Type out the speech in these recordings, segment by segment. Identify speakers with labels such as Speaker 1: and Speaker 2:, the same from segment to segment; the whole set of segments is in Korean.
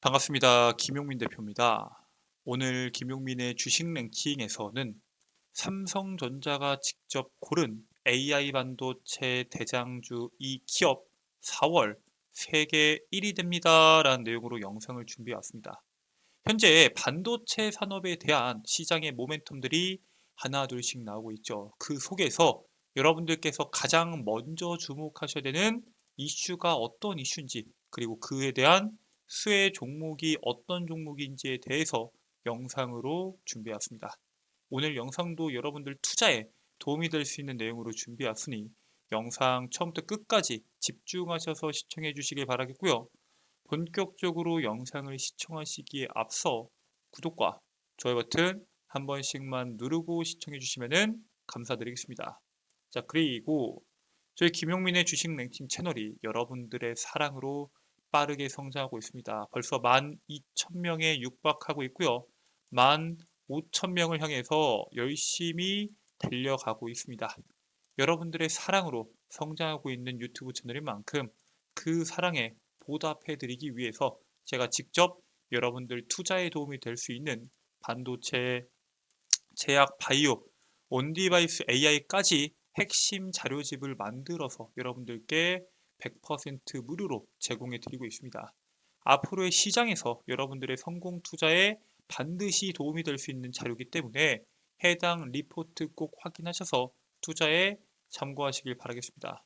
Speaker 1: 반갑습니다. 김용민 대표입니다. 오늘 김용민의 주식 랭킹에서는 삼성전자가 직접 고른 AI 반도체 대장주 이 기업 4월 세계 1위 됩니다. 라는 내용으로 영상을 준비해 왔습니다. 현재 반도체 산업에 대한 시장의 모멘텀들이 하나 둘씩 나오고 있죠. 그 속에서 여러분들께서 가장 먼저 주목하셔야 되는 이슈가 어떤 이슈인지, 그리고 그에 대한 수혜 종목이 어떤 종목인지에 대해서 영상으로 준비해 왔습니다. 오늘 영상도 여러분들 투자에 도움이 될 수 있는 내용으로 준비해 왔으니 영상 처음부터 끝까지 집중하셔서 시청해 주시길 바라겠고요. 본격적으로 영상을 시청하시기에 앞서 구독과 좋아요 버튼 한 번씩만 누르고 시청해 주시면 감사드리겠습니다. 자, 그리고 저희 김용민의 주식 랭킹 채널이 여러분들의 사랑으로 빠르게 성장하고 있습니다. 벌써 12,000명에 육박하고 있고요. 15,000명을 향해서 열심히 달려가고 있습니다. 여러분들의 사랑으로 성장하고 있는 유튜브 채널인 만큼 그 사랑에 보답해드리기 위해서 제가 직접 여러분들 투자에 도움이 될 수 있는 반도체, 제약, 바이오, 온디바이스 AI까지 핵심 자료집을 만들어서 여러분들께 100% 무료로 제공해 드리고 있습니다. 앞으로의 시장에서 여러분들의 성공 투자에 반드시 도움이 될 수 있는 자료이기 때문에 해당 리포트 꼭 확인하셔서 투자에 참고하시길 바라겠습니다.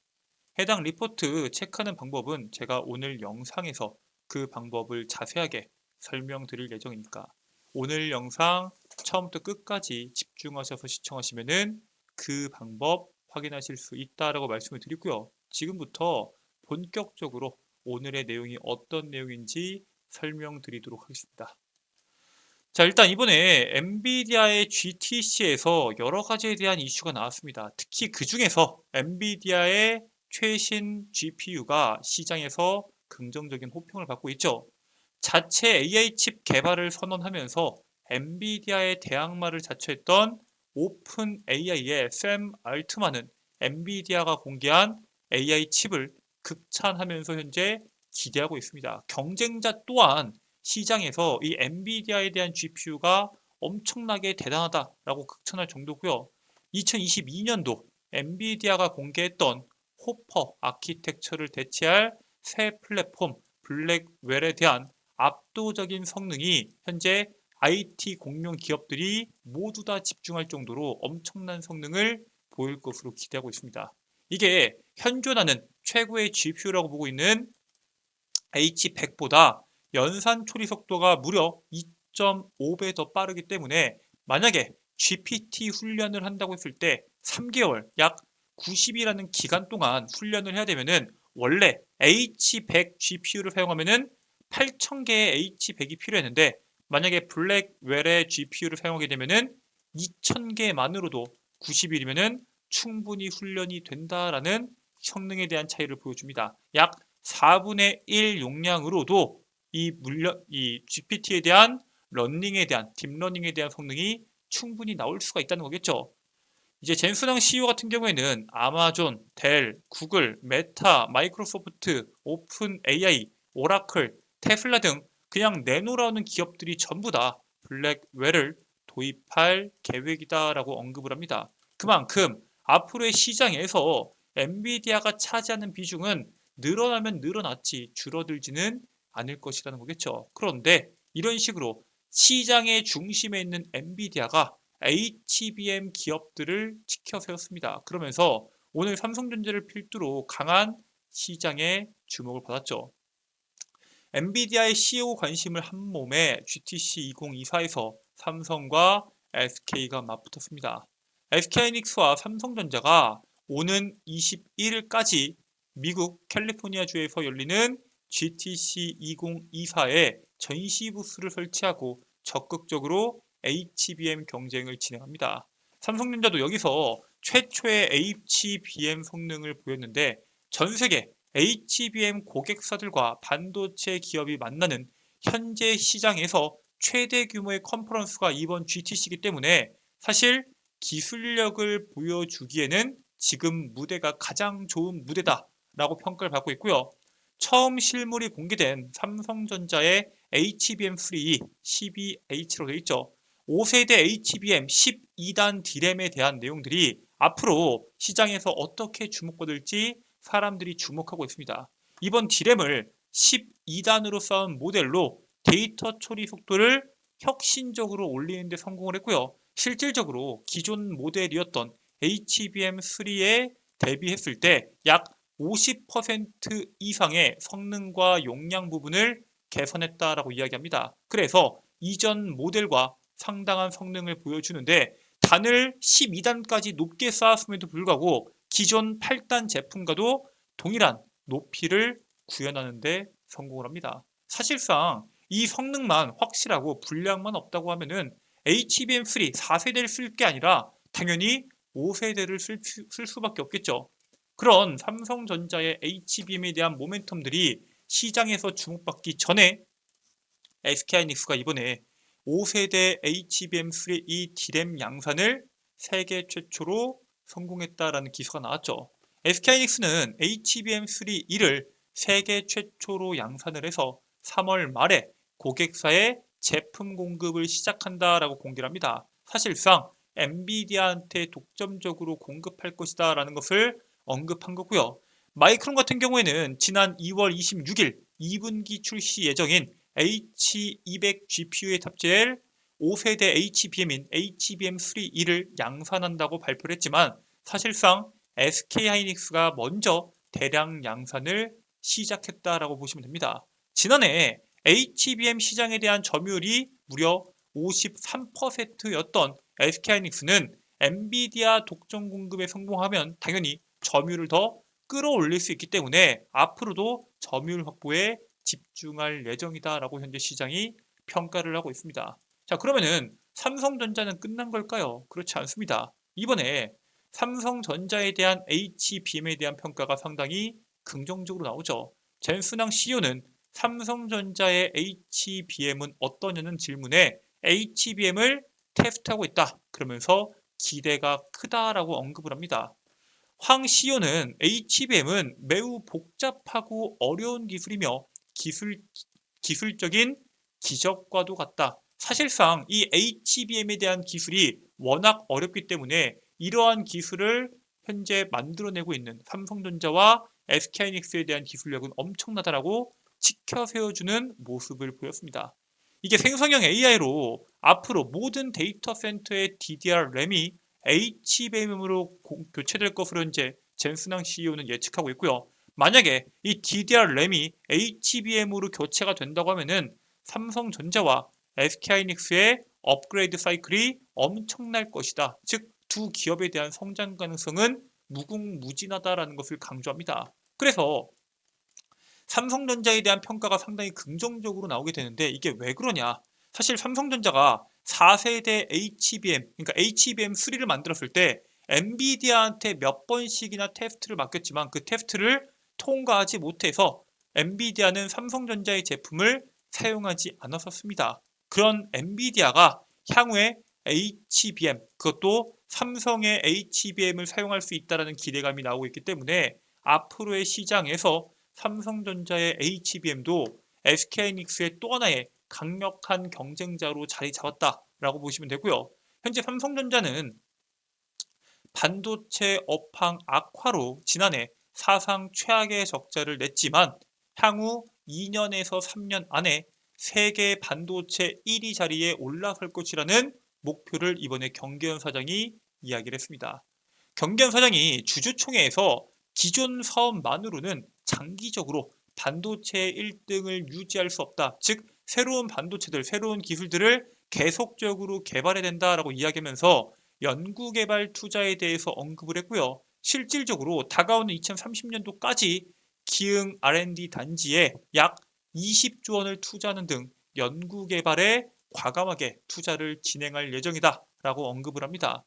Speaker 1: 해당 리포트 체크하는 방법은 제가 오늘 영상에서 그 방법을 자세하게 설명드릴 예정이니까 오늘 영상 처음부터 끝까지 집중하셔서 시청하시면 그 방법 확인하실 수 있다라고 말씀을 드리고요. 지금부터 본격적으로 오늘의 내용이 어떤 내용인지 설명드리도록 하겠습니다. 자, 일단 이번에 엔비디아의 GTC에서 여러 가지에 대한 이슈가 나왔습니다. 특히 그 중에서 엔비디아의 최신 GPU가 시장에서 긍정적인 호평을 받고 있죠. 자체 AI 칩 개발을 선언하면서 엔비디아의 대항마를 자처했던 오픈 AI의 샘 알트만은 엔비디아가 공개한 AI 칩을 극찬하면서 현재 기대하고 있습니다. 경쟁자 또한 시장에서 이 엔비디아에 대한 GPU가 엄청나게 대단하다라고 극찬할 정도고요. 2022년도 엔비디아가 공개했던 호퍼 아키텍처를 대체할 새 플랫폼 블랙웰에 대한 압도적인 성능이 현재 IT 공룡 기업들이 모두 다 집중할 정도로 엄청난 성능을 보일 것으로 기대하고 있습니다. 이게 현존하는 최고의 GPU라고 보고 있는 H100보다 연산 처리 속도가 무려 2.5배 더 빠르기 때문에 만약에 GPT 훈련을 한다고 했을 때 3개월, 약 90이라는 기간 동안 훈련을 해야 되면은 원래 H100 GPU를 사용하면은 8,000개의 H100이 필요했는데 만약에 블랙웰의 GPU를 사용하게 되면은 2,000개만으로도 90일이면은 충분히 훈련이 된다라는 성능에 대한 차이를 보여줍니다. 약 4분의 1 용량으로도 이 GPT에 대한 러닝에 대한 딥러닝에 대한 성능이 충분히 나올 수가 있다는 거겠죠. 이제 젠슨왕 CEO 같은 경우에는 아마존, 델, 구글, 메타, 마이크로소프트, 오픈 AI, 오라클, 테슬라 등 그냥 내놓으라는 기업들이 전부 다 블랙웰을 도입할 계획이다라고 언급을 합니다. 그만큼 앞으로의 시장에서 엔비디아가 차지하는 비중은 늘어나면 늘어났지 줄어들지는 않을 것이라는 거겠죠. 그런데 이런 식으로 시장의 중심에 있는 엔비디아가 HBM 기업들을 치켜 세웠습니다. 그러면서 오늘 삼성전자를 필두로 강한 시장의 주목을 받았죠. 엔비디아의 CEO 관심을 한 몸에 GTC 2024에서 삼성과 SK가 맞붙었습니다. SK하이닉스와 삼성전자가 오는 21일까지 미국 캘리포니아주에서 열리는 GTC 2024에 전시 부스를 설치하고 적극적으로 HBM 경쟁을 진행합니다. 삼성전자도 여기서 최초의 HBM 성능을 보였는데 전 세계 HBM 고객사들과 반도체 기업이 만나는 현재 시장에서 최대 규모의 컨퍼런스가 이번 GTC이기 때문에 사실 기술력을 보여주기에는 지금 무대가 가장 좋은 무대다라고 평가를 받고 있고요. 처음 실물이 공개된 삼성전자의 HBM3 12H로 되어 있죠. 5세대 HBM 12단 D램에 대한 내용들이 앞으로 시장에서 어떻게 주목받을지 사람들이 주목하고 있습니다. 이번 D램을 12단으로 쌓은 모델로 데이터 처리 속도를 혁신적으로 올리는 데 성공을 했고요. 실질적으로 기존 모델이었던 HBM3에 대비했을 때 약 50% 이상의 성능과 용량 부분을 개선했다라고 이야기합니다. 그래서 이전 모델과 상당한 성능을 보여주는데 단을 12단까지 높게 쌓았음에도 불구하고 기존 8단 제품과도 동일한 높이를 구현하는 데 성공을 합니다. 사실상 이 성능만 확실하고 분량만 없다고 하면은 HBM3 4세대를 쓸 게 아니라 당연히 5세대를 쓸 수밖에 없겠죠. 그런 삼성전자의 HBM에 대한 모멘텀들이 시장에서 주목받기 전에 SK하이닉스가 이번에 5세대 HBM3E D램 양산을 세계 최초로 성공했다라는 기사가 나왔죠. SK하이닉스는 HBM3E를 세계 최초로 양산을 해서 3월 말에 고객사에 제품 공급을 시작한다라고 공개를 합니다. 사실상 엔비디아한테 독점적으로 공급할 것이다 라는 것을 언급한 거고요. 마이크론 같은 경우에는 지난 2월 26일 2분기 출시 예정인 H200 GPU에 탑재할 5세대 HBM인 HBM3E를 양산한다고 발표를 했지만 사실상 SK하이닉스가 먼저 대량 양산을 시작했다라고 보시면 됩니다. 지난해 HBM 시장에 대한 점유율이 무려 53%였던 SK하이닉스는 엔비디아 독점 공급에 성공하면 당연히 점유율을 더 끌어올릴 수 있기 때문에 앞으로도 점유율 확보에 집중할 예정이다라고 현재 시장이 평가를 하고 있습니다. 자, 그러면은 삼성전자는 끝난 걸까요? 그렇지 않습니다. 이번에 삼성전자에 대한 HBM에 대한 평가가 상당히 긍정적으로 나오죠. 젠스낭 CEO는 삼성전자의 HBM은 어떠냐는 질문에 HBM을 테스트하고 있다. 그러면서 기대가 크다라고 언급을 합니다. 황 CEO는 HBM은 매우 복잡하고 어려운 기술이며 기술적인 기적과도 같다. 사실상 이 HBM에 대한 기술이 워낙 어렵기 때문에 이러한 기술을 현재 만들어내고 있는 삼성전자와 SK하이닉스에 대한 기술력은 엄청나다라고 지켜 세워주는 모습을 보였습니다. 이게 생성형 AI로 앞으로 모든 데이터 센터의 DDR 램이 HBM으로 교체될 것으로 현재 젠스낭 CEO는 예측하고 있고요. 만약에 이 DDR 램이 HBM으로 교체가 된다고 하면은 삼성전자와 SK하이닉스의 업그레이드 사이클이 엄청날 것이다. 즉, 두 기업에 대한 성장 가능성은 무궁무진하다라는 것을 강조합니다. 그래서 삼성전자에 대한 평가가 상당히 긍정적으로 나오게 되는데 이게 왜 그러냐? 사실 삼성전자가 4세대 HBM, 그러니까 HBM3를 만들었을 때 엔비디아한테 몇 번씩이나 테스트를 맡겼지만 그 테스트를 통과하지 못해서 엔비디아는 삼성전자의 제품을 사용하지 않았었습니다. 그런 엔비디아가 향후에 HBM, 그것도 삼성의 HBM을 사용할 수 있다는 기대감이 나오고 있기 때문에 앞으로의 시장에서 삼성전자의 HBM도 SK하이닉스의 또 하나의 강력한 경쟁자로 자리 잡았다라고 보시면 되고요. 현재 삼성전자는 반도체 업황 악화로 지난해 사상 최악의 적자를 냈지만 향후 2년에서 3년 안에 세계 반도체 1위 자리에 올라설 것이라는 목표를 이번에 경계현 사장이 이야기를 했습니다. 경계현 사장이 주주총회에서 기존 사업만으로는 장기적으로 반도체 1등을 유지할 수 없다. 즉 새로운 반도체들, 새로운 기술들을 계속적으로 개발해야 된다라고 이야기하면서 연구개발 투자에 대해서 언급을 했고요. 실질적으로 다가오는 2030년도까지 기흥 R&D 단지에 약 20조 원을 투자하는 등 연구개발에 과감하게 투자를 진행할 예정이다 라고 언급을 합니다.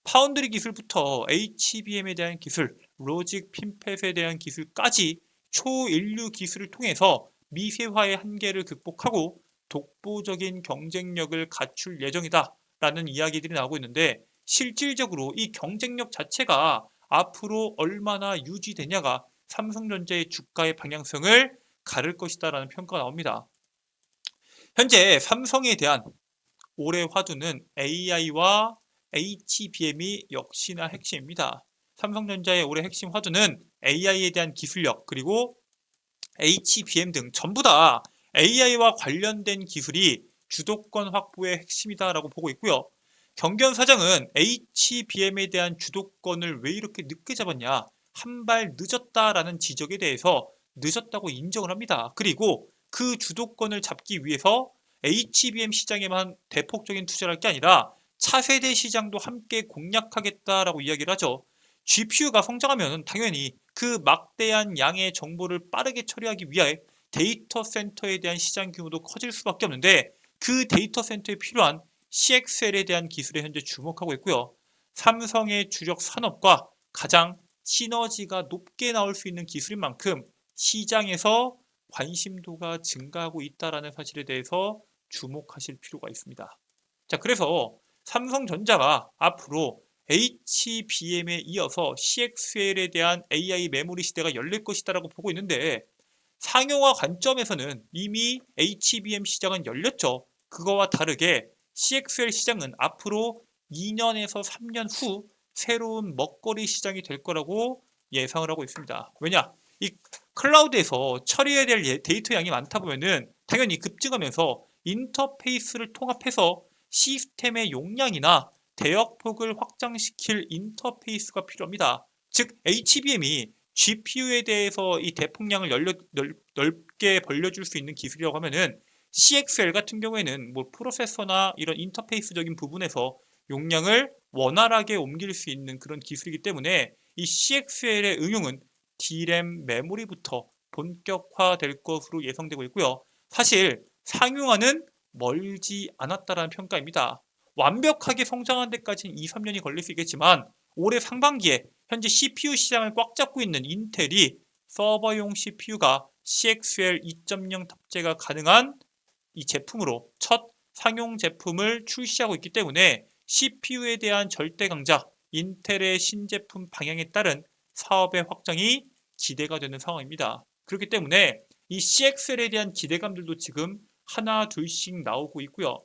Speaker 1: 파운드리 기술부터 HBM에 대한 기술, 로직 핀펫에 대한 기술까지 초인류 기술을 통해서 미세화의 한계를 극복하고 독보적인 경쟁력을 갖출 예정이다 라는 이야기들이 나오고 있는데 실질적으로 이 경쟁력 자체가 앞으로 얼마나 유지되냐가 삼성전자의 주가의 방향성을 가를 것이다라는 평가가 나옵니다. 현재 삼성에 대한 올해 화두는 AI와 HBM이 역시나 핵심입니다. 삼성전자의 올해 핵심 화두는 AI에 대한 기술력 그리고 HBM 등 전부 다 AI와 관련된 기술이 주도권 확보의 핵심이다라고 보고 있고요. 경기원 사장은 HBM에 대한 주도권을 왜 이렇게 늦게 잡았냐, 한 발 늦었다라는 지적에 대해서 늦었다고 인정을 합니다. 그리고 그 주도권을 잡기 위해서 HBM 시장에만 대폭적인 투자를 할 게 아니라 차세대 시장도 함께 공략하겠다라고 이야기를 하죠. GPU가 성장하면 당연히 그 막대한 양의 정보를 빠르게 처리하기 위해 데이터 센터에 대한 시장 규모도 커질 수밖에 없는데, 그 데이터 센터에 필요한 CXL에 대한 기술에 현재 주목하고 있고요. 삼성의 주력 산업과 가장 시너지가 높게 나올 수 있는 기술인 만큼 시장에서 관심도가 증가하고 있다는 사실에 대해서 주목하실 필요가 있습니다. 자, 그래서 삼성전자가 앞으로 HBM에 이어서 CXL에 대한 AI 메모리 시대가 열릴 것이다라고 보고 있는데, 상용화 관점에서는 이미 HBM 시장은 열렸죠. 그거와 다르게 CXL 시장은 앞으로 2년에서 3년 후 새로운 먹거리 시장이 될 거라고 예상을 하고 있습니다. 왜냐? 이 클라우드에서 처리해야 될 데이터 양이 많다 보면은 당연히 급증하면서 인터페이스를 통합해서 시스템의 용량이나 대역폭을 확장시킬 인터페이스가 필요합니다. 즉 HBM이 GPU에 대해서 이 대폭량을 넓게 벌려줄 수 있는 기술이라고 하면은 CXL 같은 경우에는 뭐 프로세서나 이런 인터페이스적인 부분에서 용량을 원활하게 옮길 수 있는 그런 기술이기 때문에 이 CXL의 응용은 D램 메모리부터 본격화될 것으로 예상되고 있고요. 사실 상용화는 멀지 않았다라는 평가입니다. 완벽하게 성장한 데까지는 2, 3년이 걸릴 수 있겠지만 올해 상반기에 현재 CPU 시장을 꽉 잡고 있는 인텔이 서버용 CPU가 CXL 2.0 탑재가 가능한 이 제품으로 첫 상용 제품을 출시하고 있기 때문에 CPU에 대한 절대 강자 인텔의 신제품 방향에 따른 사업의 확장이 기대가 되는 상황입니다. 그렇기 때문에 이 CXL에 대한 기대감들도 지금 하나 둘씩 나오고 있고요.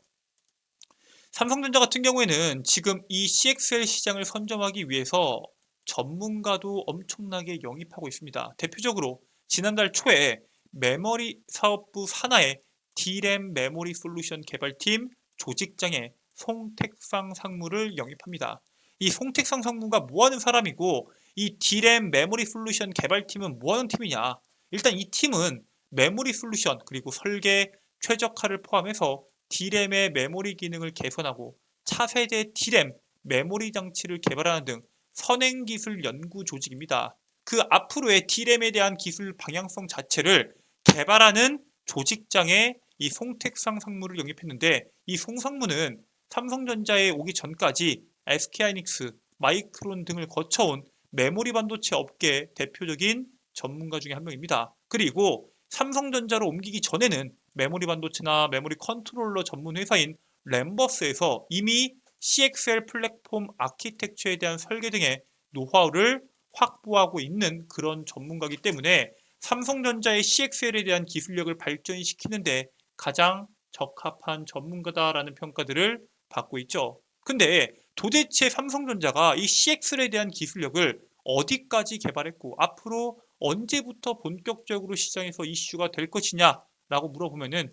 Speaker 1: 삼성전자 같은 경우에는 지금 이 CXL 시장을 선점하기 위해서 전문가도 엄청나게 영입하고 있습니다. 대표적으로 지난달 초에 메모리 사업부 산하의 D램 메모리 솔루션 개발팀 조직장에 송택상 상무를 영입합니다. 이 송택상 상무가 뭐하는 사람이고 이 D램 메모리 솔루션 개발팀은 뭐하는 팀이냐? 일단 이 팀은 메모리 솔루션 그리고 설계, 최적화를 포함해서 D램의 메모리 기능을 개선하고 차세대 D램 메모리 장치를 개발하는 등 선행기술 연구 조직입니다. 그 앞으로의 D램에 대한 기술 방향성 자체를 개발하는 조직장에 이 송택상 상무를 영입했는데, 이 송 상무는 삼성전자에 오기 전까지 SK하이닉스, 마이크론 등을 거쳐온 메모리 반도체 업계 대표적인 전문가 중에 한 명입니다. 그리고 삼성전자로 옮기기 전에는 메모리 반도체나 메모리 컨트롤러 전문 회사인 램버스에서 이미 CXL 플랫폼 아키텍처에 대한 설계 등의 노하우를 확보하고 있는 그런 전문가이기 때문에 삼성전자의 CXL에 대한 기술력을 발전시키는데 가장 적합한 전문가다라는 평가들을 받고 있죠. 근데 도대체 삼성전자가 이 CXL에 대한 기술력을 어디까지 개발했고 앞으로 언제부터 본격적으로 시장에서 이슈가 될 것이냐라고 물어보면은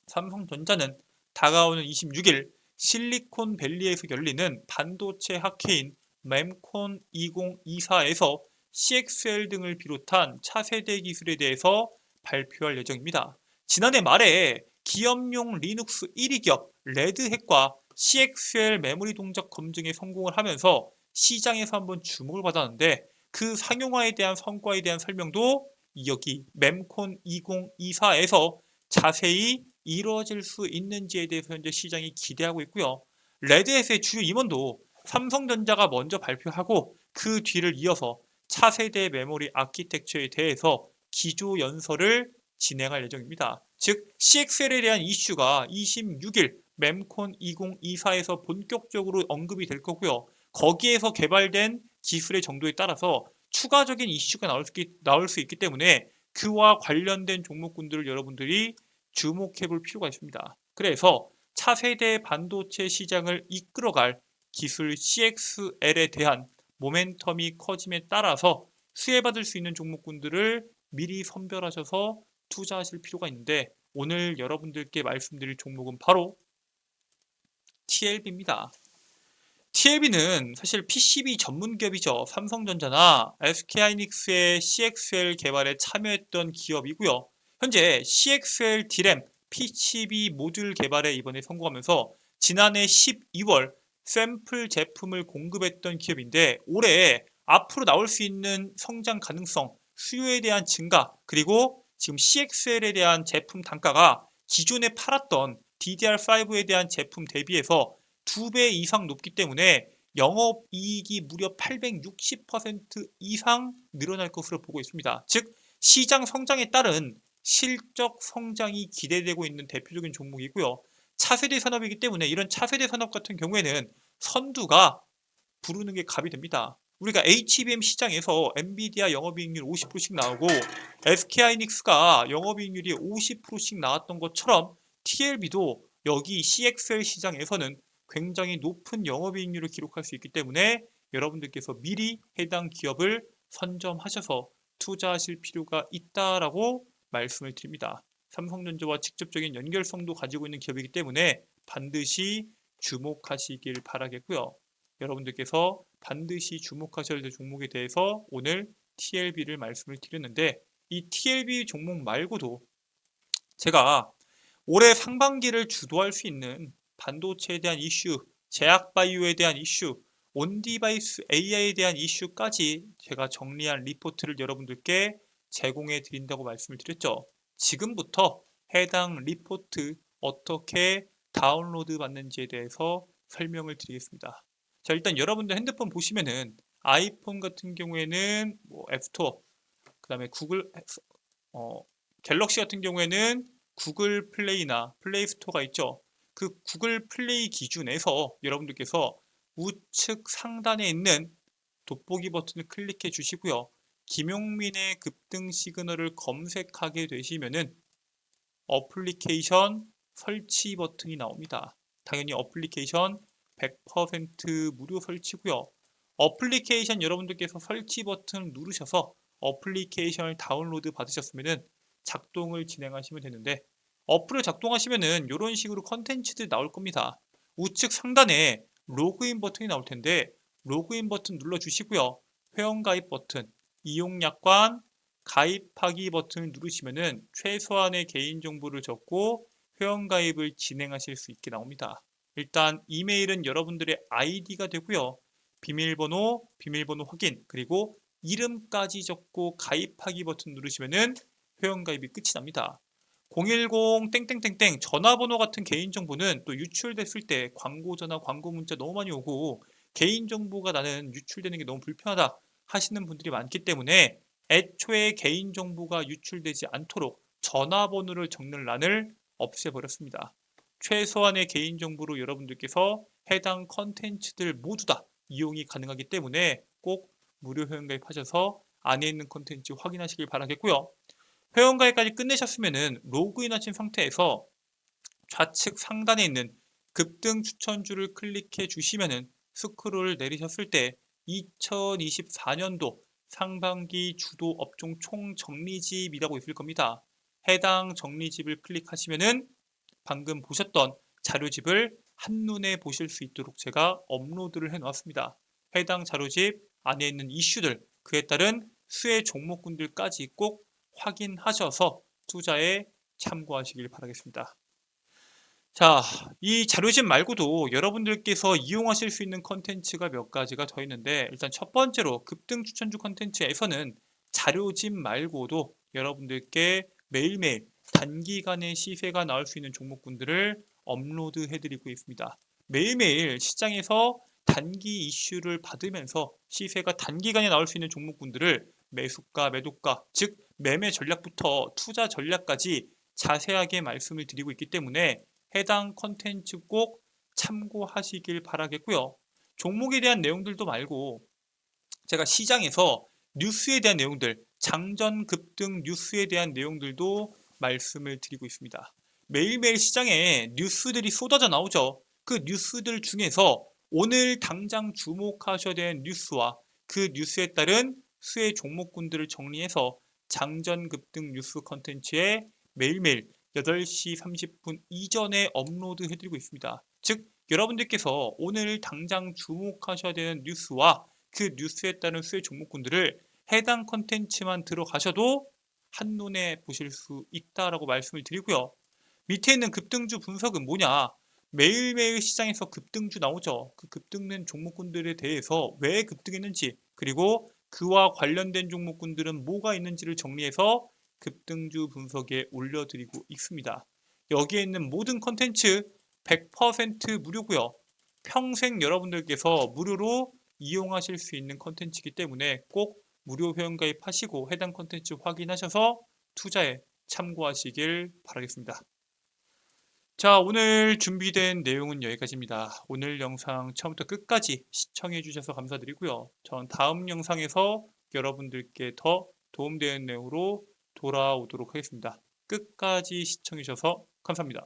Speaker 1: 삼성전자는 다가오는 26일 실리콘밸리에서 열리는 반도체 학회인 mem콘 2024에서 CXL 등을 비롯한 차세대 기술에 대해서 발표할 예정입니다. 지난해 말에 기업용 리눅스 1위 기업 레드햇과 CXL 메모리 동작 검증에 성공을 하면서 시장에서 한번 주목을 받았는데, 그 상용화에 대한 성과에 대한 설명도 여기 mem콘 2024에서 자세히 이루어질 수 있는지에 대해서 현재 시장이 기대하고 있고요. 레드햇의 주요 임원도 삼성전자가 먼저 발표하고 그 뒤를 이어서 차세대 메모리 아키텍처에 대해서 기조 연설을 진행할 예정입니다. 즉 CXL에 대한 이슈가 26일 mem콘 2024에서 본격적으로 언급이 될 거고요. 거기에서 개발된 기술의 정도에 따라서 추가적인 이슈가 나올 수 있기 때문에 그와 관련된 종목군들을 여러분들이 주목해 볼 필요가 있습니다. 그래서 차세대 반도체 시장을 이끌어갈 기술 CXL에 대한 모멘텀이 커짐에 따라서 수혜받을 수 있는 종목군들을 미리 선별하셔서 투자하실 필요가 있는데, 오늘 여러분들께 말씀드릴 종목은 바로 TLB입니다. TLB는 사실 PCB 전문 기업이죠. 삼성전자나 SK하이닉스의 CXL 개발에 참여했던 기업이고요. 현재 CXL D램 PCB 모듈 개발에 이번에 성공하면서 지난해 12월 샘플 제품을 공급했던 기업인데, 올해 앞으로 나올 수 있는 성장 가능성, 수요에 대한 증가, 그리고 지금 CXL에 대한 제품 단가가 기존에 팔았던 DDR5에 대한 제품 대비해서 2배 이상 높기 때문에 영업이익이 무려 860% 이상 늘어날 것으로 보고 있습니다. 즉 시장 성장에 따른 실적 성장이 기대되고 있는 대표적인 종목이고요. 차세대 산업이기 때문에 이런 차세대 산업 같은 경우에는 선두가 부르는 게 갑이 됩니다. 우리가 HBM 시장에서 엔비디아 영업이익률 50%씩 나오고 SK하이닉스가 영업이익률이 50%씩 나왔던 것처럼 TLB도 여기 CXL 시장에서는 굉장히 높은 영업이익률을 기록할 수 있기 때문에 여러분들께서 미리 해당 기업을 선점하셔서 투자하실 필요가 있다라고 말씀을 드립니다. 삼성전자와 직접적인 연결성도 가지고 있는 기업이기 때문에 반드시 주목하시길 바라겠고요. 여러분들께서 반드시 주목하셔야 될 종목에 대해서 오늘 TLB를 말씀을 드렸는데, 이 TLB 종목 말고도 제가 올해 상반기를 주도할 수 있는 반도체에 대한 이슈, 제약바이오에 대한 이슈, 온디바이스 AI에 대한 이슈까지 제가 정리한 리포트를 여러분들께 제공해 드린다고 말씀을 드렸죠. 지금부터 해당 리포트 어떻게 다운로드 받는지에 대해서 설명을 드리겠습니다. 자, 일단 여러분들 핸드폰 보시면은 아이폰 같은 경우에는 앱스토어, 그 다음에 구글, 갤럭시 같은 경우에는 구글 플레이나 플레이 스토어가 있죠. 그 구글 플레이 기준에서 여러분들께서 우측 상단에 있는 돋보기 버튼을 클릭해 주시고요. 김용민의 급등 시그널을 검색하게 되시면은 어플리케이션 설치 버튼이 나옵니다. 당연히 어플리케이션 100% 무료 설치고요. 어플리케이션 여러분들께서 설치 버튼을 누르셔서 어플리케이션을 다운로드 받으셨으면 작동을 진행하시면 되는데, 어플을 작동하시면은 이런 식으로 컨텐츠들이 나올 겁니다. 우측 상단에 로그인 버튼이 나올 텐데 로그인 버튼 눌러주시고요. 회원가입 버튼, 이용약관, 가입하기 버튼을 누르시면은 최소한의 개인정보를 적고 회원가입을 진행하실 수 있게 나옵니다. 일단 이메일은 여러분들의 아이디가 되고요. 비밀번호 확인, 그리고 이름까지 적고 가입하기 버튼 누르시면은 회원가입이 끝이 납니다. 010 땡땡땡땡 전화번호 같은 개인정보는 또 유출됐을 때 광고 전화, 광고 문자 너무 많이 오고 개인정보가 나는 유출되는 게 너무 불편하다 하시는 분들이 많기 때문에 애초에 개인정보가 유출되지 않도록 전화번호를 적는 란을 없애버렸습니다. 최소한의 개인정보로 여러분들께서 해당 컨텐츠들 모두 다 이용이 가능하기 때문에 꼭 무료 회원가입하셔서 안에 있는 컨텐츠 확인하시길 바라겠고요. 회원가입까지 끝내셨으면 로그인 하신 상태에서 좌측 상단에 있는 급등 추천주를 클릭해 주시면 스크롤 내리셨을 때 2024년도 상반기 주도 업종 총 정리집이라고 있을 겁니다. 해당 정리집을 클릭하시면 방금 보셨던 자료집을 한눈에 보실 수 있도록 제가 업로드를 해 놓았습니다. 해당 자료집 안에 있는 이슈들, 그에 따른 수혜 종목군들까지 꼭 확인하셔서 투자에 참고하시길 바라겠습니다. 자, 이 자료집 말고도 여러분들께서 이용하실 수 있는 컨텐츠가 몇 가지가 더 있는데, 일단 첫 번째로 급등 추천주 컨텐츠에서는 자료집 말고도 여러분들께 매일매일 단기간에 시세가 나올 수 있는 종목군들을 업로드 해드리고 있습니다. 매일매일 시장에서 단기 이슈를 받으면서 시세가 단기간에 나올 수 있는 종목군들을 매수가, 매도가, 즉 매매 전략부터 투자 전략까지 자세하게 말씀을 드리고 있기 때문에 해당 컨텐츠 꼭 참고하시길 바라겠고요. 종목에 대한 내용들도 말고 제가 시장에서 뉴스에 대한 내용들, 장전 급등 뉴스에 대한 내용들도 말씀을 드리고 있습니다. 매일매일 시장에 뉴스들이 쏟아져 나오죠. 그 뉴스들 중에서 오늘 당장 주목하셔야 되는 뉴스와 그 뉴스에 따른 수혜 종목군들을 정리해서 장전 급등 뉴스 컨텐츠에 매일매일 8시 30분 이전에 업로드 해드리고 있습니다. 즉 여러분들께서 오늘 당장 주목하셔야 되는 뉴스와 그 뉴스에 따른 수혜 종목군들을 해당 컨텐츠만 들어가셔도 한눈에 보실 수 있다라고 말씀을 드리고요. 밑에 있는 급등주 분석은 뭐냐? 매일매일 시장에서 급등주 나오죠. 그 급등된 종목군들에 대해서 왜 급등했는지, 그리고 그와 관련된 종목군들은 뭐가 있는지를 정리해서 급등주 분석에 올려드리고 있습니다. 여기에 있는 모든 컨텐츠 100% 무료고요. 평생 여러분들께서 무료로 이용하실 수 있는 컨텐츠이기 때문에 꼭 무료 회원 가입하시고 해당 컨텐츠 확인하셔서 투자에 참고하시길 바라겠습니다. 자, 오늘 준비된 내용은 여기까지입니다. 오늘 영상 처음부터 끝까지 시청해 주셔서 감사드리고요. 전 다음 영상에서 여러분들께 더 도움되는 내용으로 돌아오도록 하겠습니다. 끝까지 시청해 주셔서 감사합니다.